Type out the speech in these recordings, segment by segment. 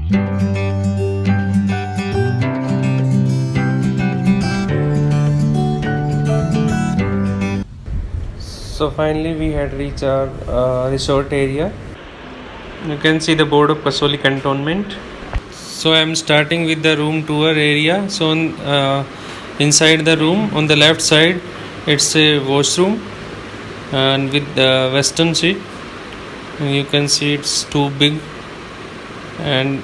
So finally we had reached our resort area. You can see the board of Kasoli Cantonment. So I am starting with the room tour area. So inside the room on the left side, it's a washroom and with the western seat. And you can see it's too big, and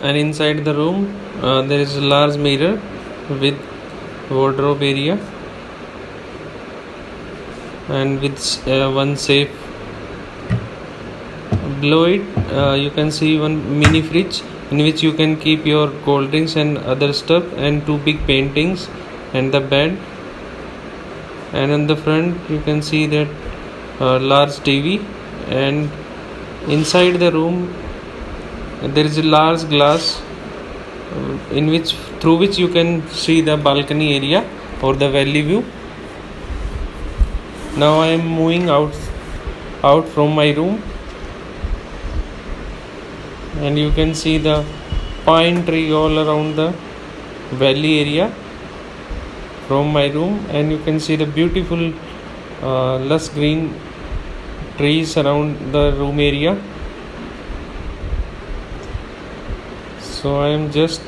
inside the room there is a large mirror with wardrobe area and with one safe. Below it you can see one mini fridge in which you can keep your cold drinks and other stuff, and two big paintings and the bed. And on the front you can see that large TV, and inside the room there is a large glass through which you can see the balcony area or the valley view. Now I am moving out from my room, and you can see the pine tree all around the valley area from my room, and you can see the beautiful lush green trees around the room area. So I am just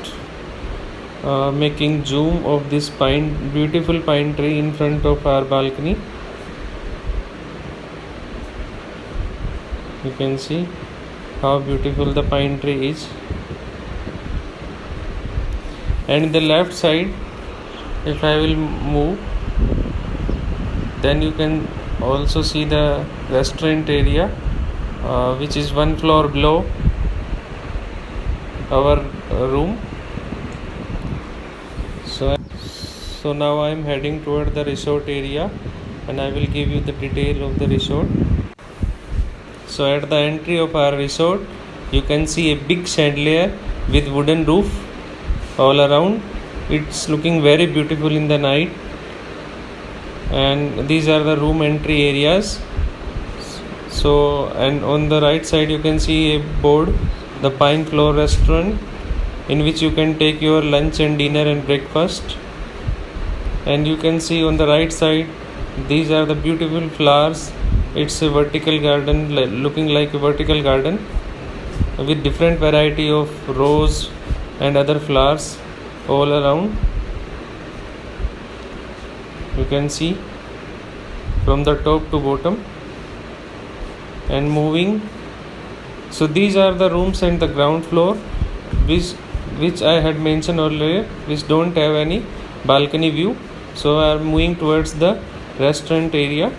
making zoom of this beautiful pine tree in front of our balcony. You can see how beautiful the pine tree is. And in the left side, if I will move, then you can also see the restaurant area which is one floor below our room. So now I am heading toward the resort area, and I will give you the detail of the resort. So at the entry of our resort, you can see a big chandelier with wooden roof all around. It's looking very beautiful in the night. And these are the room entry areas. So, and on the right side you can see a board, the Pine Floor Restaurant, in which you can take your lunch and dinner and breakfast. And you can see on the right side, these are the beautiful flowers. It's a vertical garden, looking like a vertical garden with different variety of rose and other flowers all around. You can see from the top to bottom. And moving, so these are the rooms and the ground floor which I had mentioned earlier, which don't have any balcony view. So I am moving towards the restaurant area,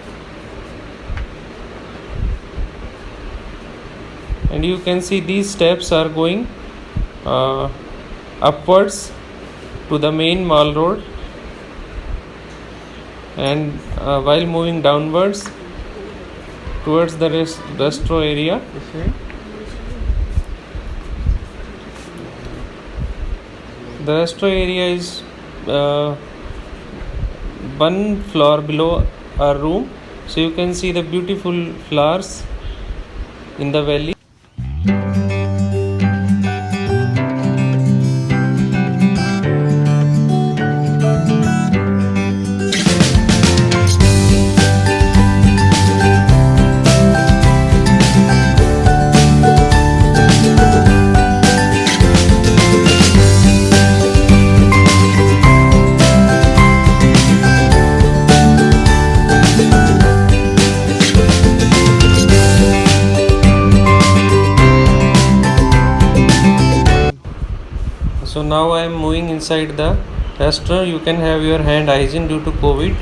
and you can see these steps are going upwards to the main mall road, and while moving downwards towards the restaurant area, the restaurant area is one floor below our room. So you can see the beautiful flowers in the valley. So now I am moving inside the restaurant. You can have your hand hygiene due to COVID,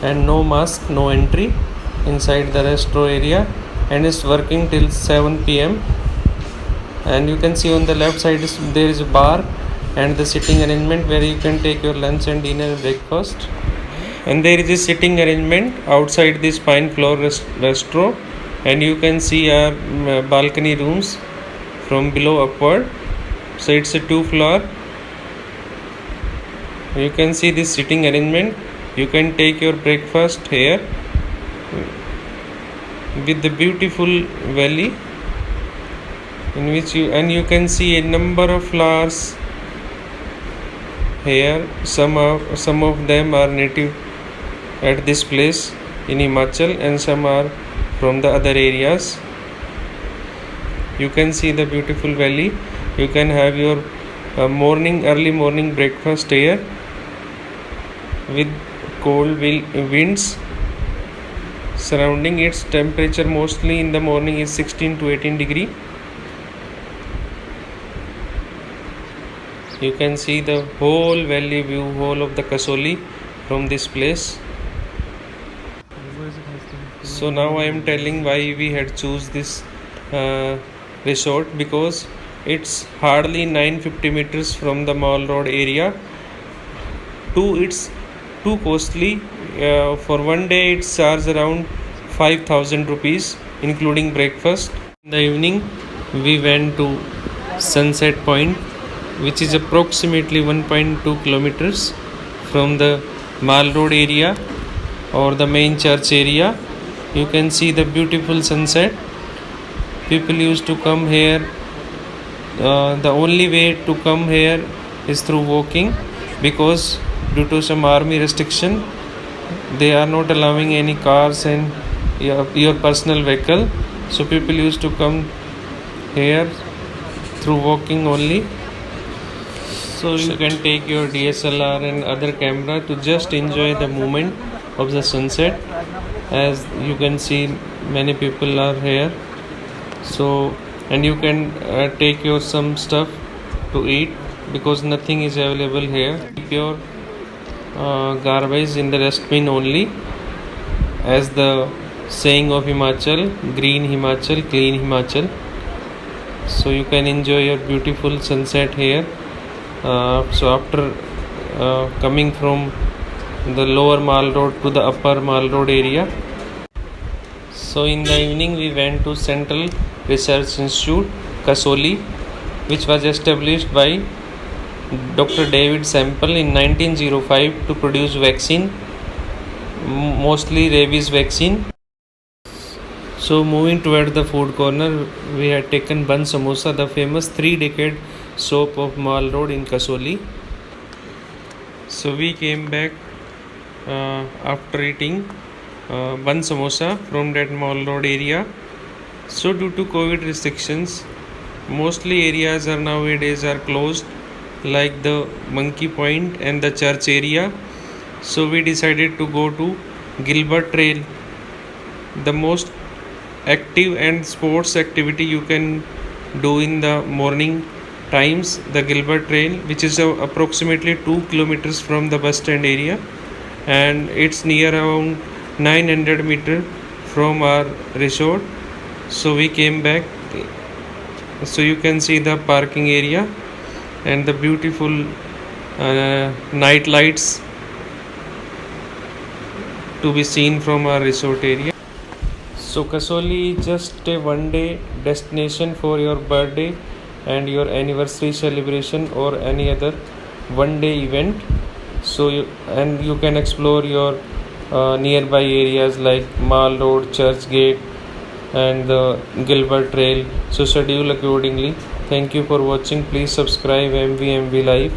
and no mask, no entry inside the restaurant area, and it's working till 7 p.m. And you can see on the left side there is a bar and the sitting arrangement where you can take your lunch and dinner and breakfast. And there is a sitting arrangement outside this Pine Floor restaurant, and you can see our balcony rooms from below upward. So it's a 2-floor. You can see this sitting arrangement. You can take your breakfast here with the beautiful valley. in which you can see a number of flowers here. Some of them are native at this place in Himachal, and some are from the other areas. You can see the beautiful valley. You can have your early morning breakfast here with cold winds surrounding. Its temperature mostly in the morning is 16 to 18 degree. You can see the whole valley view, whole of the Kasoli from this place. So now I am telling why we had choose this resort, because it's hardly 950 meters from the Mall Road area. It's too costly. For one day it charges around 5,000 rupees including breakfast. In the evening we went to Sunset Point, which is approximately 1.2 kilometers from the Mall Road area or the main church area. You can see the beautiful sunset. People used to come here. The only way to come here is through walking, because due to some army restriction they are not allowing any cars and your personal vehicle. So people used to come here through walking only. So you can take your DSLR and other camera to just enjoy the moment of the sunset. As you can see, many people are here. So, and you can take your some stuff to eat, because nothing is available here. Keep your garbage in the dustbin only, as the saying of Himachal: green Himachal, clean Himachal. So you can enjoy your beautiful sunset here. So after coming from the lower Mall Road to the upper Mall Road area. So in the evening we went to Central Research Institute, Kasoli, which was established by Dr. David Sample in 1905 to produce vaccine, mostly rabies vaccine. So moving toward the food corner, we had taken Bun Samosa, the famous 3-decade soap of Mall Road in Kasoli. So we came back after eating Bun Samosa from that Mall Road area. So due to COVID restrictions, mostly areas are nowadays are closed, like the Monkey Point and the church area. So we decided to go to Gilbert Trail, the most active and sports activity you can do in the morning times. The Gilbert Trail, which is approximately 2 kilometers from the bus stand area, and it's near around 900 meters from our resort. So we came back. So you can see the parking area and the beautiful night lights to be seen from our resort area. So Kasoli is just a one-day destination for your birthday and your anniversary celebration or any other one-day event. So you can explore your nearby areas like Mall Road, Church Gate, and the Gilbert Trail. So schedule accordingly. Thank you for watching. Please subscribe MVMV Live.